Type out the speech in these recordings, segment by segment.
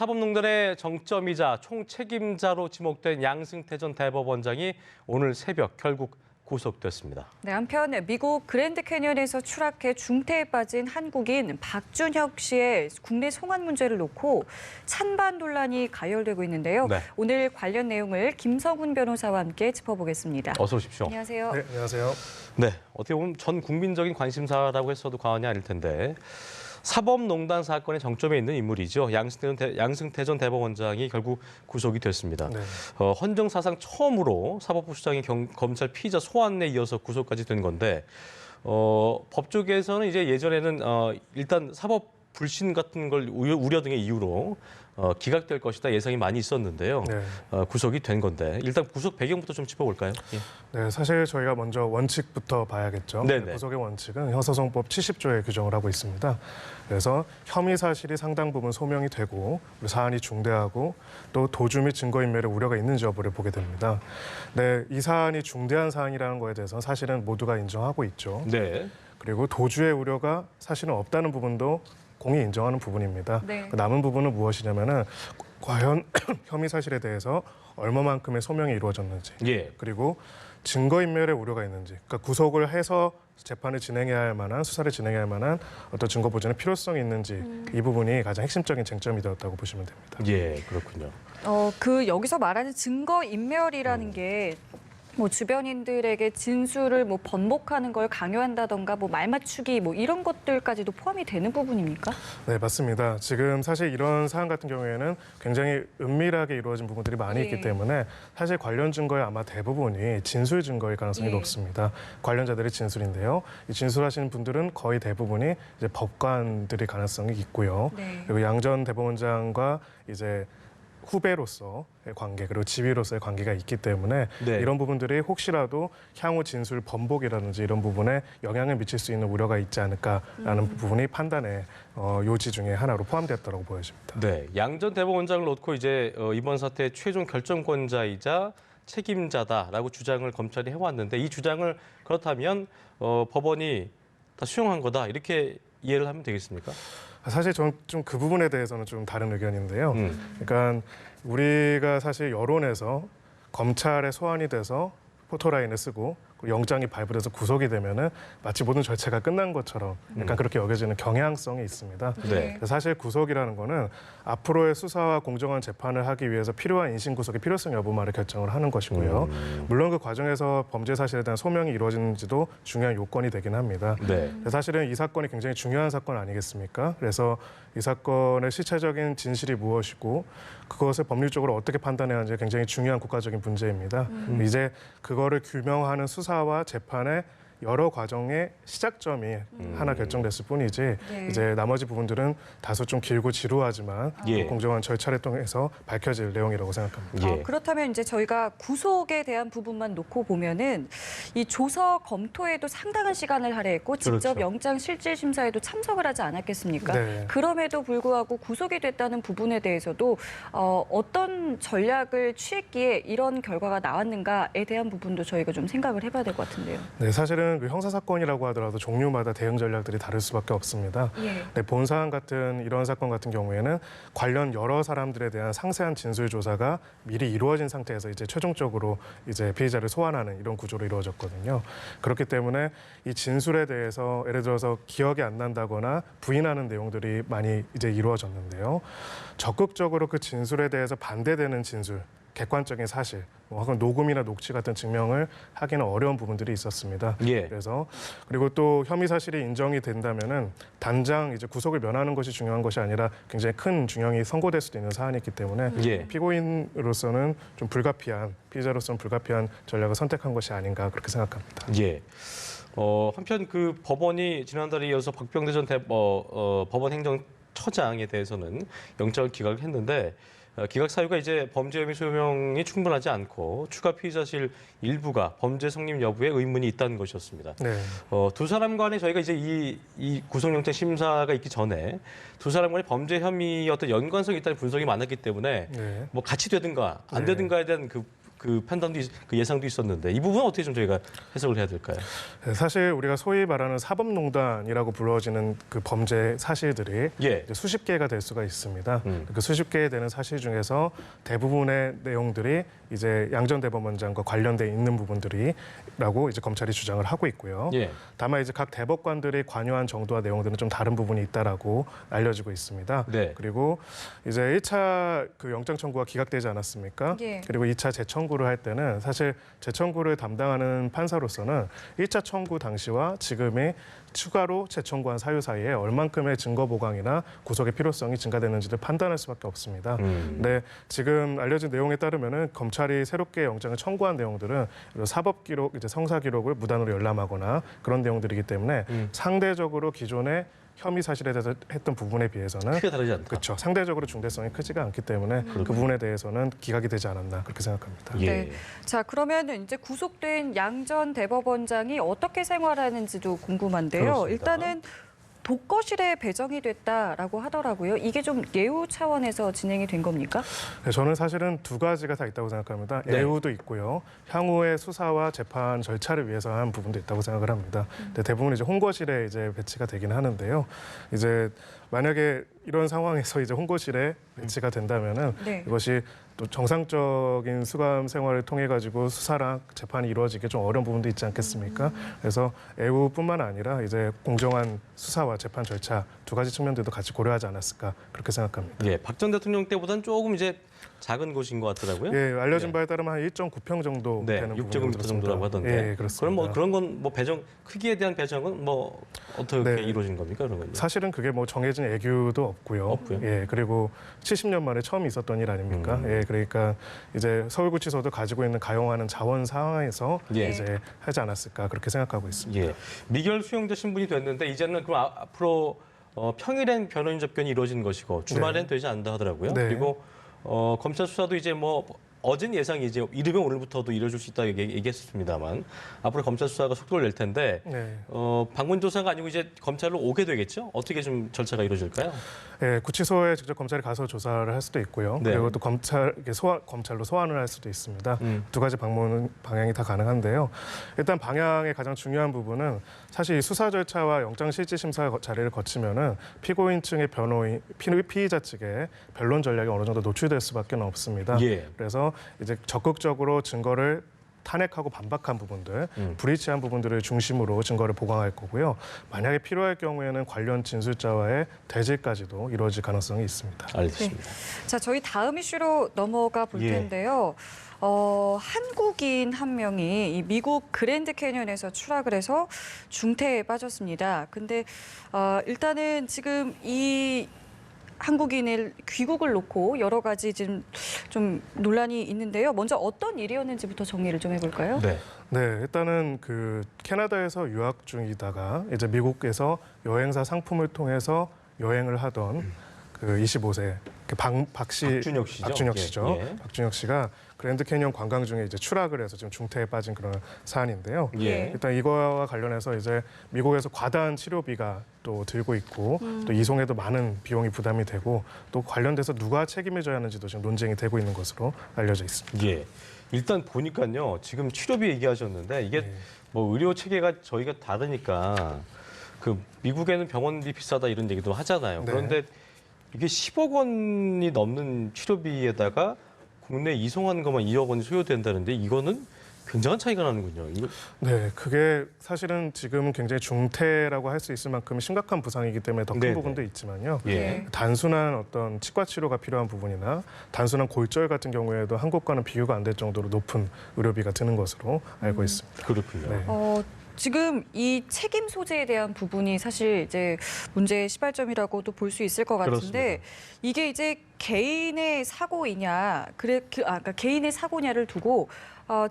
사법농단의 정점이자 총책임자로 지목된 양승태 전 대법원장이 오늘 새벽 결국 구속됐습니다. 네, 한편 미국 그랜드 캐니언에서 추락해 중태에 빠진 한국인 박준혁 씨의 국내 송환 문제를 놓고 찬반 논란이 가열되고 있는데요. 네. 오늘 관련 내용을 김성훈 변호사와 함께 짚어보겠습니다. 어서 오십시오. 안녕하세요. 네, 안녕하세요. 네, 어떻게 보면 전 국민적인 관심사라고 했어도 과언이 아닐 텐데 사법농단 사건의 정점에 있는 인물이죠. 양승태 전 대법원장이 결국 구속이 됐습니다. 네. 헌정사상 처음으로 사법부 수장이 검찰 피의자 소환에 이어서 구속까지 된 건데 법 쪽에서는 이제 예전에는 일단 사법 불신 같은 걸 우려 등의 이유로 기각될 것이다 예상이 많이 있었는데요. 네. 구속이 된 건데 일단 구속 배경부터 좀 짚어볼까요? 예. 네, 사실 저희가 먼저 원칙부터 봐야겠죠. 네네. 구속의 원칙은 형사소송법 70조에 규정을 하고 있습니다. 그래서 혐의 사실이 상당 부분 소명이 되고 사안이 중대하고 또 도주 및 증거인멸의 우려가 있는지 여부를 보게 됩니다. 네, 이 사안이 중대한 사안이라는 거에 대해서 사실은 모두가 인정하고 있죠. 네. 그리고 도주의 우려가 사실은 없다는 부분도 공히 인정하는 부분입니다. 네. 그 남은 부분은 무엇이냐면은 과연 혐의 사실에 대해서 얼마만큼의 소명이 이루어졌는지, 예. 그리고 증거인멸의 우려가 있는지, 그러니까 구속을 해서 재판을 진행해야 할 만한, 수사를 진행해야 할 만한 어떤 증거 보존의 필요성이 있는지 이 부분이 가장 핵심적인 쟁점이 되었다고 보시면 됩니다. 예, 그렇군요. 여기서 말하는 증거인멸이라는 게 뭐 주변인들에게 진술을 뭐 번복하는 걸 강요한다던가 뭐 말 맞추기 뭐 이런 것들까지도 포함이 되는 부분입니까? 네, 맞습니다. 지금 사실 이런 사안 같은 경우에는 굉장히 은밀하게 이루어진 부분들이 많이 예. 있기 때문에 사실 관련 증거의 아마 대부분이 진술 증거일 가능성이 예. 높습니다. 관련자들의 진술인데요. 이 진술하시는 분들은 거의 대부분이 이제 법관들의 가능성이 있고요. 네. 그리고 양 전 대법원장과 이제 후배로서의 관계 그리고 지위로서의 관계가 있기 때문에 네. 이런 부분들이 혹시라도 향후 진술 번복이라든지 이런 부분에 영향을 미칠 수 있는 우려가 있지 않을까라는 부분이 판단의 요지 중에 하나로 포함되었다고 보여집니다. 네, 양 전 대법원장을 놓고 이제 이번 사태의 최종 결정권자이자 책임자다라고 주장을 검찰이 해왔는데 이 주장을 그렇다면 법원이 다 수용한 거다 이렇게 이해를 하면 되겠습니까? 사실 저는 좀 그 부분에 대해서는 좀 다른 의견인데요. 그러니까 우리가 사실 여론에서 검찰에 소환이 돼서 포토라인을 쓰고 영장이 발부돼서 구속이 되면은 마치 모든 절차가 끝난 것처럼 약간 그렇게 여겨지는 경향성이 있습니다. 네. 사실 구속이라는 거는 앞으로의 수사와 공정한 재판을 하기 위해서 필요한 인신 구속의 필요성 여부만을 결정을 하는 것이고요. 물론 그 과정에서 범죄 사실에 대한 소명이 이루어지는지도 중요한 요건이 되긴 합니다. 네. 사실은 이 사건이 굉장히 중요한 사건 아니겠습니까? 그래서 이 사건의 실체적인 진실이 무엇이고 그것을 법률적으로 어떻게 판단해야 하는지 굉장히 중요한 국가적인 문제입니다. 이제 그거를 규명하는 수사와 재판의 여러 과정의 시작점이 하나 결정됐을 뿐이지 네. 이제 나머지 부분들은 다소 좀 길고 지루하지만 예. 공정한 절차를 통해서 밝혀질 내용이라고 생각합니다. 예. 그렇다면 이제 저희가 구속에 대한 부분만 놓고 보면은 이 조서 검토에도 상당한 시간을 할애했고 직접 그렇죠. 영장 실질 심사에도 참석을 하지 않았겠습니까? 네. 그럼에도 불구하고 구속이 됐다는 부분에 대해서도 어떤 전략을 취했기에 이런 결과가 나왔는가에 대한 부분도 저희가 좀 생각을 해봐야 될 것 같은데요. 네, 사실은 그 형사 사건이라고 하더라도 종류마다 대응 전략들이 다를 수밖에 없습니다. 예. 네, 본 사안 같은 이런 사건 같은 경우에는 관련 여러 사람들에 대한 상세한 진술 조사가 미리 이루어진 상태에서 이제 최종적으로 이제 피의자를 소환하는 이런 구조로 이루어졌거든요. 그렇기 때문에 이 진술에 대해서 예를 들어서 기억이 안 난다거나 부인하는 내용들이 많이 이제 이루어졌는데요. 적극적으로 그 진술에 대해서 반대되는 진술, 객관적인 사실, 혹은 녹음이나 녹취 같은 증명을 하기는 어려운 부분들이 있었습니다. 예. 그래서 그리고 또 혐의 사실이 인정이 된다면은 단장 이제 구속을 면하는 것이 중요한 것이 아니라 굉장히 큰 중형이 선고될 수도 있는 사안이 있기 때문에 예. 피고인으로서는 좀 불가피한 피의자로서는 불가피한 전략을 선택한 것이 아닌가 그렇게 생각합니다. 예. 한편 그 법원이 지난달에 이어서 박병대 전 법원 행정처장에 대해서는 영장을 기각을 했는데 기각 사유가 이제 범죄 혐의 소명이 충분하지 않고 추가 피의자실 일부가 범죄 성립 여부에 의문이 있다는 것이었습니다. 네. 두 사람 간에 저희가 이제 이 구속영장 심사가 있기 전에 두 사람 간의 범죄 혐의의 어떤 연관성이 있다는 분석이 많았기 때문에 네. 뭐 같이 되든가 안 네. 되든가에 대한 그 그 판단도 그 예상도 있었는데 이 부분은 어떻게 좀 저희가 해석을 해야 될까요? 네, 사실 우리가 소위 말하는 사법농단이라고 불러지는 그 범죄 사실들이 예. 이제 수십 개가 될 수가 있습니다. 그 수십 개 되는 사실 중에서 대부분의 내용들이 이제 양전 대법원장과 관련돼 있는 부분들이라고 이제 검찰이 주장을 하고 있고요. 예. 다만 이제 각 대법관들이 관여한 정도와 내용들은 좀 다른 부분이 있다라고 알려지고 있습니다. 네. 그리고 이제 1차 그 영장 청구가 기각되지 않았습니까? 예. 그리고 2차 재청구를 할 때는 사실 재청구를 담당하는 판사로서는 1차 청구 당시와 지금의 추가로 재청구한 사유 사이에 얼만큼의 증거 보강이나 구속의 필요성이 증가되는지를 판단할 수밖에 없습니다. 근데 지금 알려진 내용에 따르면은 검찰이 새롭게 영장을 청구한 내용들은 사법 기록, 이제 성사 기록을 무단으로 열람하거나 그런 내용들이기 때문에 상대적으로 기존의 혐의 사실에 대해서 했던 부분에 비해서는 크게 다르지 않다. 그렇죠. 상대적으로 중대성이 크지가 않기 때문에 그 부분에 대해서는 기각이 되지 않았나 그렇게 생각합니다. 예. 네. 자, 그러면 이제 구속된 양 전 대법원장이 어떻게 생활하는지도 궁금한데요. 그렇습니다. 일단은 독거실에 배정이 됐다라고 하더라고요. 이게 좀 예우 차원에서 진행이 된 겁니까? 네, 저는 사실은 두 가지가 다 있다고 생각합니다. 네. 애우도 있고요. 향후의 수사와 재판 절차를 위해서 한 부분도 있다고 생각을 합니다. 근데 대부분 이제 홍거실에 이제 배치가 되긴 하는데요. 이제 만약에 이런 상황에서 이제 홍거실에 배치가 된다면은 네. 이것이 또 정상적인 수감 생활을 통해 가지고 수사랑 재판이 이루어지기 좀 어려운 부분도 있지 않겠습니까? 그래서 애우뿐만 아니라 이제 공정한 수사와 재판 절차 두 가지 측면들도 같이 고려하지 않았을까 그렇게 생각합니다. 예. 박 전 대통령 때보다는 조금 이제 작은 곳인 것 같더라고요. 예, 알려진 예. 바에 따르면 한 1.9평 정도 네, 되는 6제곱미터 정도라고 하던데. 예, 그렇습니다. 그럼 뭐 그런 건 뭐 배정 크기에 대한 배정은 뭐 어떻게 네. 이루어진 겁니까 그런 건요? 사실은 그게 뭐 정해진 애교도 없고요. 없고요? 예, 그리고 70년 만에 처음 있었던 일 아닙니까? 예, 그러니까 이제 서울구치소도 가지고 있는 가용하는 자원 상황에서 예. 이제 하지 않았을까 그렇게 생각하고 있습니다. 예. 미결 수용되신 분이 됐는데 이제는 그럼 앞으로 평일엔 변호인 접견이 이루어지는 것이고 주말엔 되지 않는다 하더라고요. 네. 그리고 검찰 수사도 이제 뭐 어제는 예상이 이제 이르면 오늘부터도 이뤄질 수 있다 얘기했었습니다만 앞으로 검찰 수사가 속도를 낼 텐데 네. 방문 조사가 아니고 이제 검찰로 오게 되겠죠? 어떻게 좀 절차가 이루어질까요? 예, 구치소에 직접 검찰이 가서 조사를 할 수도 있고요. 네. 그리고 또 검찰로 소환을 할 수도 있습니다. 두 가지 방향이 다 가능한데요. 일단 방향의 가장 중요한 부분은 사실 이 수사 절차와 영장실질심사 자리를 거치면은 피고인 측의 변호인, 피의자 측의 변론 전략이 어느 정도 노출될 수밖에 없습니다. 예. 그래서 이제 적극적으로 증거를 탄핵하고 반박한 부분들, 불일치한 부분들을 중심으로 증거를 보강할 거고요. 만약에 필요할 경우에는 관련 진술자와의 대질까지도 이루어질 가능성이 있습니다. 알겠습니다. 자, 저희 다음 이슈로 넘어가 볼 예. 텐데요. 한국인 한 명이 이 미국 그랜드 캐년에서 추락을 해서 중태에 빠졌습니다. 근데 일단은 지금 이 한국인의 귀국을 놓고 여러 가지 지금 좀 논란이 있는데요. 먼저 어떤 일이었는지부터 정리를 좀 해볼까요? 네. 네, 일단은 그 캐나다에서 유학 중이다가 이제 미국에서 여행사 상품을 통해서 여행을 하던 그 25세 박준혁 씨죠? 박준혁 씨죠. 예. 박준혁 씨가 그랜드 캐니언 관광 중에 이제 추락을 해서 지금 중태에 빠진 그런 사안인데요. 예. 일단 이거와 관련해서 이제 미국에서 과다한 치료비가 또 들고 있고 또 이송에도 많은 비용이 부담이 되고 또 관련돼서 누가 책임을 져야 하는지도 지금 논쟁이 되고 있는 것으로 알려져 있습니다. 예. 일단 보니까요. 지금 치료비 얘기하셨는데 이게 네. 뭐 의료 체계가 저희가 다르니까 그 미국에는 병원비 비싸다 이런 얘기도 하잖아요. 네. 그런데 이게 10억 원이 넘는 치료비에다가 국내 이송하는 것만 2억 원이 소요된다는데 이거는 굉장한 차이가 나는군요. 이거 네, 그게 사실은 지금 굉장히 중태라고 할 수 있을 만큼 심각한 부상이기 때문에 더 큰 네네. 부분도 있지만요. 예. 단순한 어떤 치과 치료가 필요한 부분이나 단순한 골절 같은 경우에도 한국과는 비교가 안 될 정도로 높은 의료비가 드는 것으로 알고 있습니다. 그렇군요. 네. 지금 이 책임 소재에 대한 부분이 사실 이제 문제의 시발점이라고도 볼 수 있을 것 같은데 그렇습니다. 이게 이제 개인의 사고이냐, 그러니까 개인의 사고냐를 두고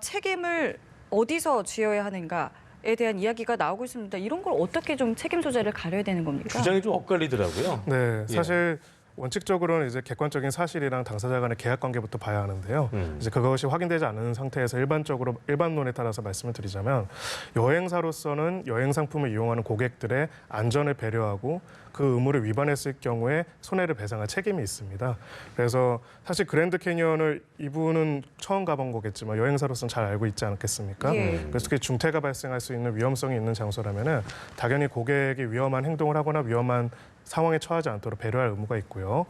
책임을 어디서 지어야 하는가에 대한 이야기가 나오고 있습니다. 이런 걸 어떻게 좀 책임 소재를 가려야 되는 겁니까? 주장이 좀 엇갈리더라고요. 네, 예. 사실 원칙적으로는 이제 객관적인 사실이랑 당사자 간의 계약 관계부터 봐야 하는데요. 이제 그것이 확인되지 않은 상태에서 일반론에 따라서 말씀을 드리자면 여행사로서는 여행 상품을 이용하는 고객들의 안전을 배려하고 그 의무를 위반했을 경우에 손해를 배상할 책임이 있습니다. 그래서 사실 그랜드 캐니언을 이분은 처음 가본 거겠지만 여행사로서는 잘 알고 있지 않겠습니까? 예. 그래서 그게 중태가 발생할 수 있는 위험성이 있는 장소라면은 당연히 고객이 위험한 행동을 하거나 위험한 상황에 처하지 않도록 배려할 의무가 있고요.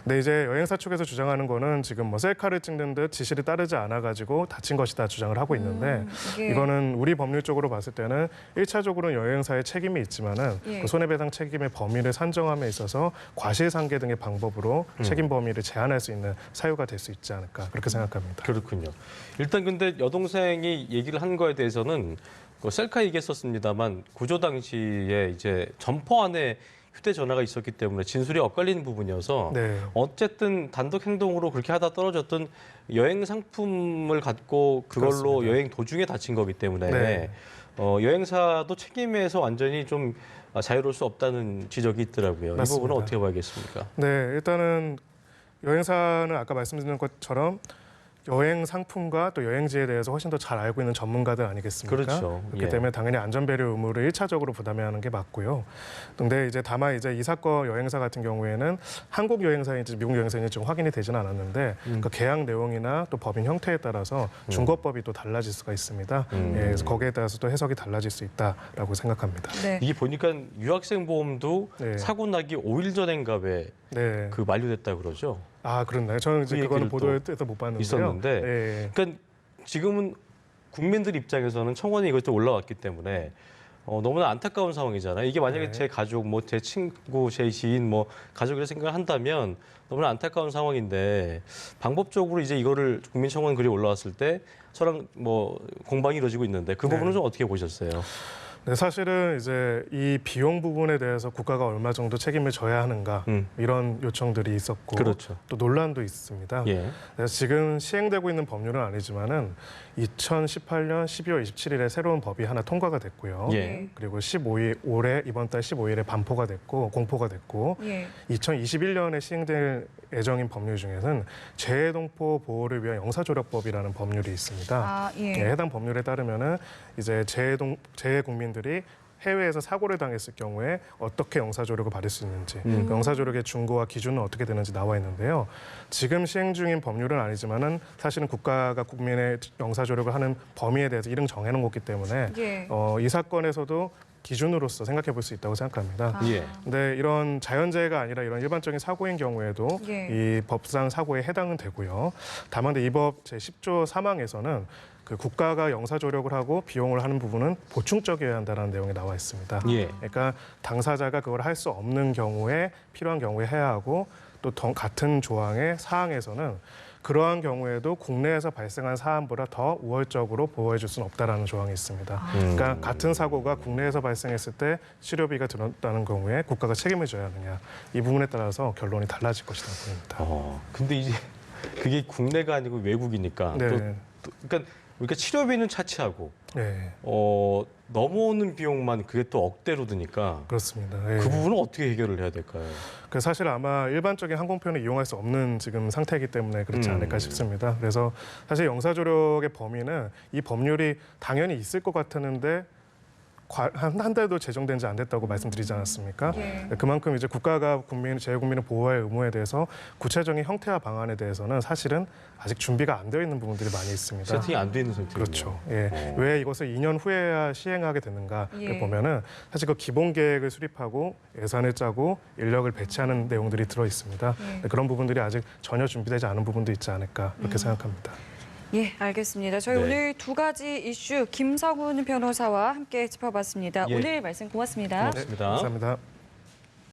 근데 이제 여행사 쪽에서 주장하는 거는 지금 뭐 셀카를 찍는 듯 지시를 따르지 않아 가지고 다친 것이다 주장을 하고 있는데 이게- 이거는 우리 법률적으로 봤을 때는 1차적으로는 여행사의 책임이 있지만은 예. 그 손해배상 책임의 범위를 산정함에 있어서 과실상계 등의 방법으로 책임 범위를 제한할 수 있는 사유가 될 수 있지 않을까 그렇게 생각합니다. 그렇군요. 일단 근데 여동생이 얘기를 한 거에 대해서는 그 셀카 얘기했었습니다만 구조 당시에 이제 점퍼 안에 휴대전화가 있었기 때문에 진술이 엇갈리는 부분이어서 네. 어쨌든 단독 행동으로 그렇게 하다 떨어졌던 여행 상품을 갖고 그걸로 그렇습니다. 여행 도중에 다친 거기 때문에 네. 여행사도 책임에서 완전히 좀 자유로울 수 없다는 지적이 있더라고요. 이 맞습니다. 부분은 어떻게 봐야겠습니까? 네, 일단은 여행사는 아까 말씀드린 것처럼 여행 상품과 또 여행지에 대해서 훨씬 더 잘 알고 있는 전문가들 아니겠습니까? 그렇죠. 그렇기 예. 때문에 당연히 안전배려 의무를 1차적으로 부담해야 하는 게 맞고요. 근데 이제 다만 이제 이 사건 여행사 같은 경우에는 한국 여행사인지 미국 여행사인지 좀 확인이 되지는 않았는데 그 계약 내용이나 또 법인 형태에 따라서 중거법이 또 달라질 수가 있습니다. 예, 그래서 거기에 따라서 또 해석이 달라질 수 있다라고 생각합니다. 네. 이게 보니까 유학생 보험도 네. 사고 나기 5일 전인가 왜 네. 그 만료됐다 그러죠. 아, 그렇나요? 저는 이제 그 그거는 얘기를 보도에서 못 봤는데요. 있었는데 예. 그러니까 지금은 국민들 입장에서는 청원이 이것도 올라왔기 때문에 너무나 안타까운 상황이잖아요. 이게 만약에 네. 제 가족, 뭐 제 친구, 제 지인, 뭐 가족이라 생각을 한다면 너무나 안타까운 상황인데 방법적으로 이제 이거를 국민청원 글이 올라왔을 때 저랑 뭐 공방이 이루어지고 있는데 그 부분은 네. 좀 어떻게 보셨어요? 네, 사실은 이제 이 비용 부분에 대해서 국가가 얼마 정도 책임을 져야 하는가 이런 요청들이 있었고 그렇죠. 또 논란도 있습니다. 예. 그래서 지금 시행되고 있는 법률은 아니지만은 2018년 12월 27일에 새로운 법이 하나 통과가 됐고요. 예. 그리고 15일 올해 이번 달 15일에 반포가 됐고 공포가 됐고 예. 2021년에 시행될 예정인 법률 중에는 재해동포 보호를 위한 영사조력법이라는 법률이 있습니다. 아, 예. 예, 해당 법률에 따르면은 이제 재해 국민들이 해외에서 사고를 당했을 경우에 어떻게 영사조력을 받을 수 있는지, 그 영사조력의 중고와 기준은 어떻게 되는지 나와 있는데요. 지금 시행 중인 법률은 아니지만은 사실은 국가가 국민의 영사조력을 하는 범위에 대해서 이름 정해놓은 거기 때문에 예. 이 사건에서도 기준으로서 생각해 볼 수 있다고 생각합니다. 아. 예. 근데 이런 자연재해가 아니라 이런 일반적인 사고인 경우에도 예. 이 법상 사고에 해당은 되고요. 다만 이 법 제10조 3항에서는 그 국가가 영사조력을 하고 비용을 하는 부분은 보충적이어야 한다는 내용이 나와 있습니다. 예. 그러니까 당사자가 그걸 할 수 없는 경우에 필요한 경우에 해야 하고 또 같은 조항의 사항에서는 그러한 경우에도 국내에서 발생한 사안보다 더 우월적으로 보호해 줄 수는 없다라는 조항이 있습니다. 그러니까 같은 사고가 국내에서 발생했을 때 치료비가 들었다는 경우에 국가가 책임을 져야 하느냐 이 부분에 따라서 결론이 달라질 것이라고 봅니다. 근데 이제 그게 국내가 아니고 외국이니까 네. 그러니까 우리가 치료비는 차치하고 네, 넘어오는 비용만 그게 또 억대로 드니까 그렇습니다. 예. 그 부분은 어떻게 해결을 해야 될까요? 그 사실 아마 일반적인 항공편을 이용할 수 없는 지금 상태이기 때문에 그렇지 않을까 싶습니다. 그래서 사실 영사조력의 범위는 이 법률이 당연히 있을 것 같았는데 한 달도 제정된 지 안 됐다고 말씀드리지 않았습니까? 예. 그만큼 이제 국가가 재해국민을 보호할 의무에 대해서 구체적인 형태와 방안에 대해서는 사실은 아직 준비가 안 되어 있는 부분들이 많이 있습니다. 세팅이 안 돼 있는 상태군요. 그렇죠. 예. 왜 이것을 2년 후에야 시행하게 되는가를 예. 보면은 사실 그 기본 계획을 수립하고 예산을 짜고 인력을 배치하는 내용들이 들어 있습니다. 예. 그런 부분들이 아직 전혀 준비되지 않은 부분도 있지 않을까 그렇게 생각합니다. 예, 알겠습니다. 저희 네. 오늘 두 가지 이슈 김성훈 변호사와 함께 짚어봤습니다. 예. 오늘 말씀 고맙습니다. 고맙습니다. 감사합니다.